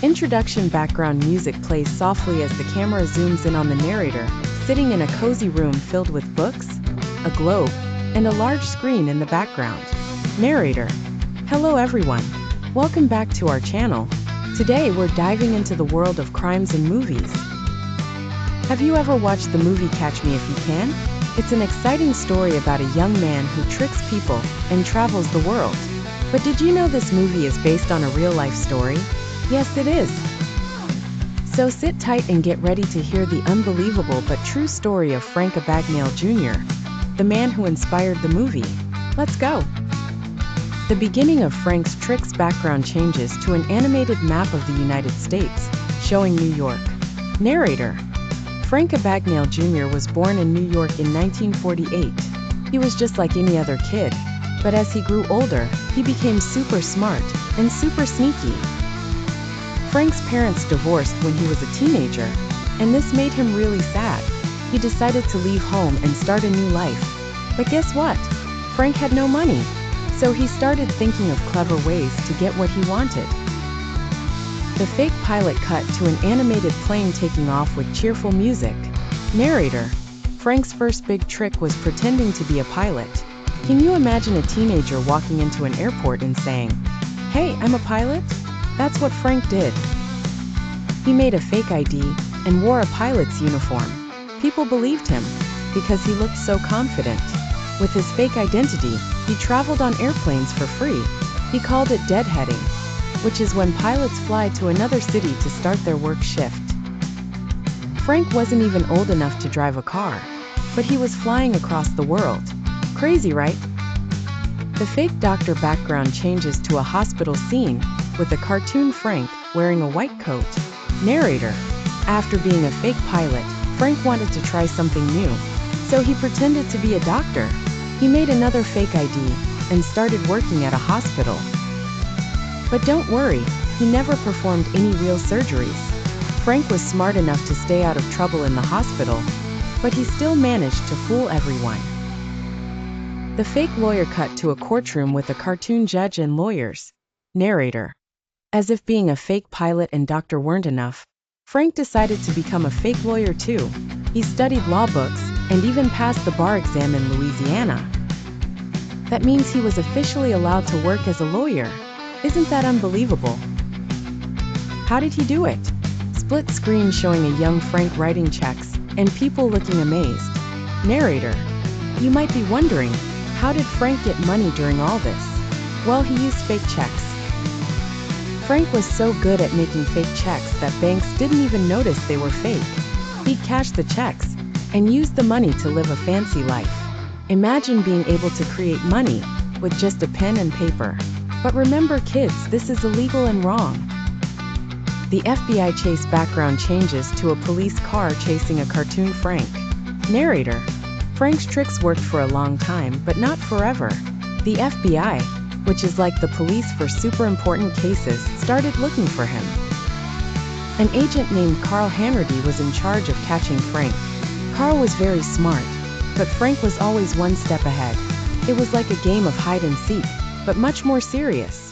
Introduction background music plays softly as the camera zooms in on the narrator, sitting in a cozy room filled with books, a globe, and a large screen in the background. Narrator. Hello everyone. Welcome back to our channel. Today we're diving into the world of crimes and movies. Have you ever watched the movie Catch Me If You Can? It's an exciting story about a young man who tricks people and travels the world. But did you know this movie is based on a real-life story? Yes, it is. So sit tight and get ready to hear the unbelievable but true story of Frank Abagnale Jr., the man who inspired the movie. Let's go. The beginning of Frank's tricks background changes to an animated map of the United States, showing New York. Narrator. Frank Abagnale Jr. was born in New York in 1948. He was just like any other kid, but as he grew older, he became super smart and super sneaky. Frank's parents divorced when he was a teenager, and this made him really sad. He decided to leave home and start a new life. But guess what? Frank had no money, so he started thinking of clever ways to get what he wanted. The fake pilot cut to an animated plane taking off with cheerful music. Narrator. Frank's first big trick was pretending to be a pilot. Can you imagine a teenager walking into an airport and saying, "Hey, I'm a pilot?" That's what Frank did. He made a fake ID and wore a pilot's uniform. People believed him because he looked so confident. With his fake identity, he traveled on airplanes for free. He called it deadheading, which is when pilots fly to another city to start their work shift. Frank wasn't even old enough to drive a car, but he was flying across the world. Crazy, right? The fake doctor background changes to a hospital scene with a cartoon Frank wearing a white coat. Narrator. After being a fake pilot, Frank wanted to try something new, so he pretended to be a doctor. He made another fake ID and started working at a hospital. But don't worry, he never performed any real surgeries. Frank was smart enough to stay out of trouble in the hospital, but he still managed to fool everyone. The fake lawyer cut to a courtroom with a cartoon judge and lawyers. Narrator. As if being a fake pilot and doctor weren't enough, Frank decided to become a fake lawyer too. He studied law books and even passed the bar exam in Louisiana. That means he was officially allowed to work as a lawyer. Isn't that unbelievable? How did he do it? Split screen showing a young Frank writing checks and people looking amazed. Narrator. You might be wondering, how did Frank get money during all this? Well, he used fake checks. Frank was so good at making fake checks that banks didn't even notice they were fake. He'd cash the checks and use the money to live a fancy life. Imagine being able to create money with just a pen and paper. But remember kids, this is illegal and wrong. The FBI chase background changes to a police car chasing a cartoon Frank. Narrator. Frank's tricks worked for a long time, but not forever. The FBI, which is like the police for super important cases, started looking for him. An agent named Carl Hanratty was in charge of catching Frank. Carl was very smart, but Frank was always one step ahead. It was like a game of hide and seek, but much more serious.